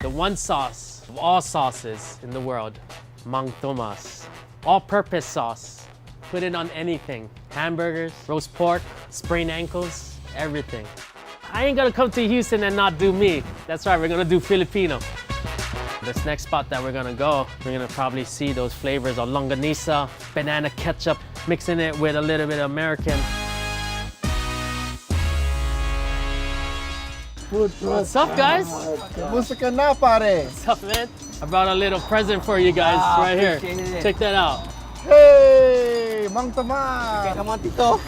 The one sauce of all sauces in the world, Mang Tomas. All-purpose sauce. Put it on anything. Hamburgers, roast pork, sprained ankles, everything. I ain't gonna come to Houston and not do me. That's right, we're gonna do Filipino. This next spot that we're gonna go, we're gonna probably see those flavors of longanisa, banana ketchup, mixing it with a little bit of American. What's up, guys? Kamusta ka na, pare? What's up, man? I brought a little present for you guys right here. Check that out. Hey, Mang Tomas! Come on, Tito.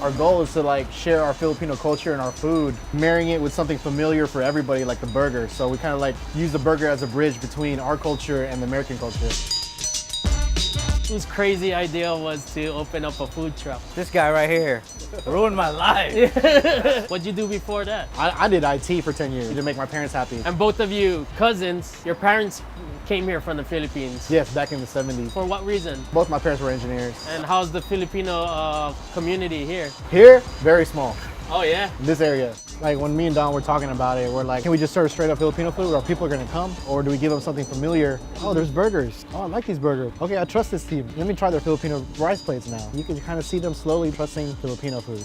Our goal is to like share our Filipino culture and our food, marrying it with something familiar for everybody, like the burger. So we kind of like use the burger as a bridge between our culture and the American culture. Whose crazy idea was to open up a food truck? This guy right here ruined my life. What'd you do before that? I did IT for 10 years to make my parents happy. And both of you cousins, your parents came here from the Philippines. Yes, back in the 70s. For what reason? Both my parents were engineers. And how's the Filipino community here? Here, very small. Oh yeah? In this area. Like when me and Don were talking about it, we're like, can we just serve straight up Filipino food? Are people gonna come? Or do we give them something familiar? Oh, there's burgers. Oh, I like these burgers. Okay, I trust this team. Let me try their Filipino rice plates now. You can kind of see them slowly trusting Filipino food.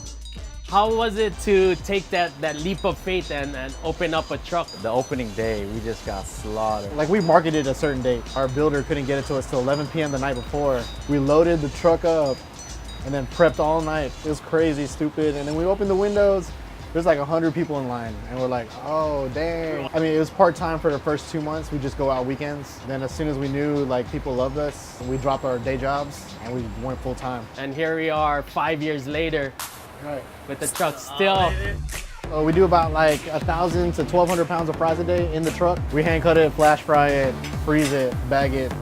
How was it to take that leap of faith and open up a truck? The opening day, we just got slaughtered. Like we marketed a certain date. Our builder couldn't get it to us till 11 p.m. the night before. We loaded the truck up and then prepped all night. It was crazy, stupid. And then we opened the windows. There's like 100 people in line and we're like, oh, dang. I mean, it was part-time for the first 2 months. We just go out weekends. Then as soon as we knew like people loved us, we dropped our day jobs and we went full-time. And here we are 5 years later. Right. With the truck still. We do about like 1,000 to 1,200 pounds of fries a day in the truck. We hand cut it, flash fry it, freeze it, bag it.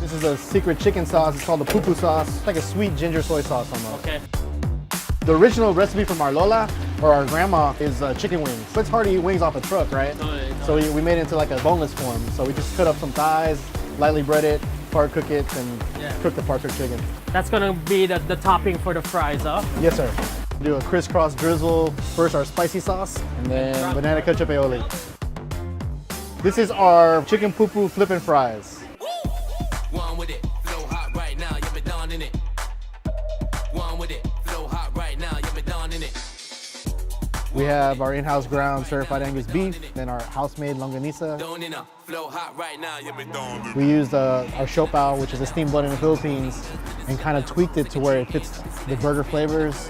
This is a secret chicken sauce. It's called the pupu sauce. It's like a sweet ginger soy sauce almost. Okay. The original recipe from our Lola or our grandma is chicken wings. It's hard to eat wings off a truck, right? So we made it into like a boneless form. So we just cut up some thighs, lightly bread it, part cook it, and cook the part cooked chicken. That's gonna be the topping for the fries, huh? Yes, sir. Do a crisscross drizzle. First our spicy sauce, and then banana ketchup aioli. This is our chicken pupu flippin' fries. One with it, flow hot right now, you've been down in it. One with it, flow hot right now, you've been down in it. We have our in-house ground certified Angus beef, then our house-made longanisa. Flow hot right now, you've been down in it. We used our siopao, which is a steamed bun in the Philippines, and kind of tweaked it to where it fits the burger flavors.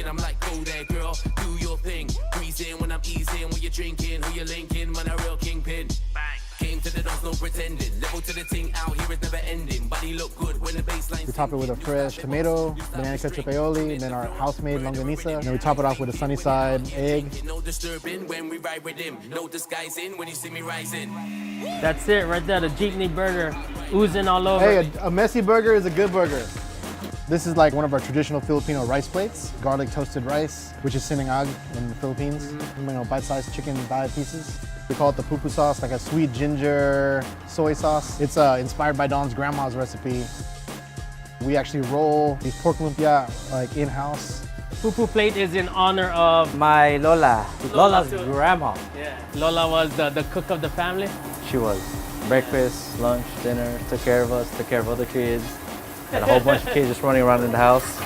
I'm like, go there, girl, do your thing. Breezing when I'm easing, when you're drinking, who you linking, man, a real kingpin. Came to the dance, no pretending. Level to the ting out here is never ending. Body look good when the baseline. We top it with a fresh tomato, banana ketchup aioli, and then our house-made longanisa. And then we top it off with a sunny side egg. No disturbing when we ride with him. No disguising when you see me rising. That's it right there, the jeepney burger oozing all over. Hey, a messy burger is a good burger. This is like one of our traditional Filipino rice plates, garlic toasted rice, which is sinangag in the Philippines. You know, bite-sized chicken thigh pieces. We call it the pupu sauce, like a sweet ginger soy sauce. It's inspired by Don's grandma's recipe. We actually roll these pork lumpia like in-house. Pupu plate is in honor of My Lola. Lola's grandma. Yeah. Lola was the cook of the family. She was. Breakfast, lunch, dinner, took care of us, took care of other kids. Had a whole bunch of kids just running around in the house.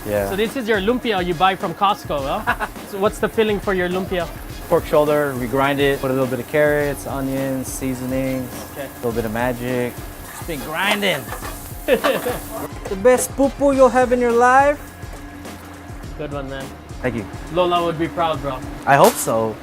Yeah. So this is your lumpia you buy from Costco, huh? So what's the filling for your lumpia? Pork shoulder, we grind it, put a little bit of carrots, onions, seasonings, Okay. a little bit of magic. Just been grinding. The best pupu you'll have in your life. Good one, man. Thank you. Lola would be proud, bro. I hope so.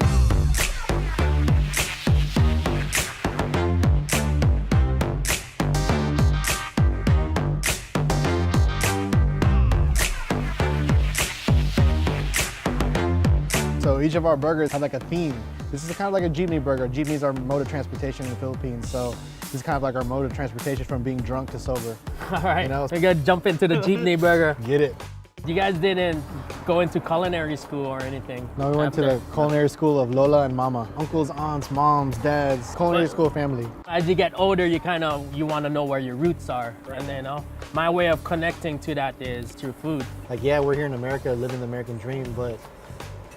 So each of our burgers have like a theme. This is kind of like a jeepney burger. Jeepneys are mode of transportation in the Philippines. So this is kind of like our mode of transportation from being drunk to sober. All right, You know? we're gonna jump into the jeepney burger. Get it. You guys didn't go into culinary school or anything? No, we went to the culinary school of Lola and Mama. Uncles, aunts, moms, dads, culinary school family. As you get older, you want to know where your roots are. And then my way of connecting to that is through food. Like, yeah, we're here in America living the American dream, but,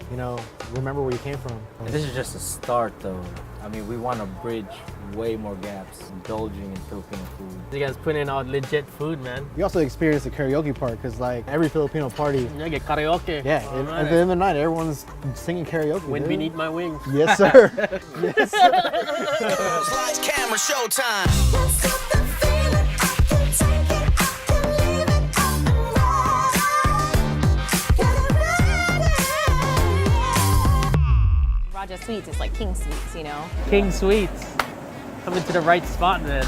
you know, remember where you came from. This is just a start, though. I mean, we want to bridge way more gaps, indulging in Filipino food. You guys putting out legit food, man. We also experienced the karaoke part because, like, every Filipino party, You get karaoke. yeah, at the end of the night, everyone's singing karaoke. Wind dude. beneath my wings. Yes, sir. Yes, sir. Lights, camera, showtime. Raja Sweets is like King Sweets, you know? King Sweets. Coming to the right spot, man.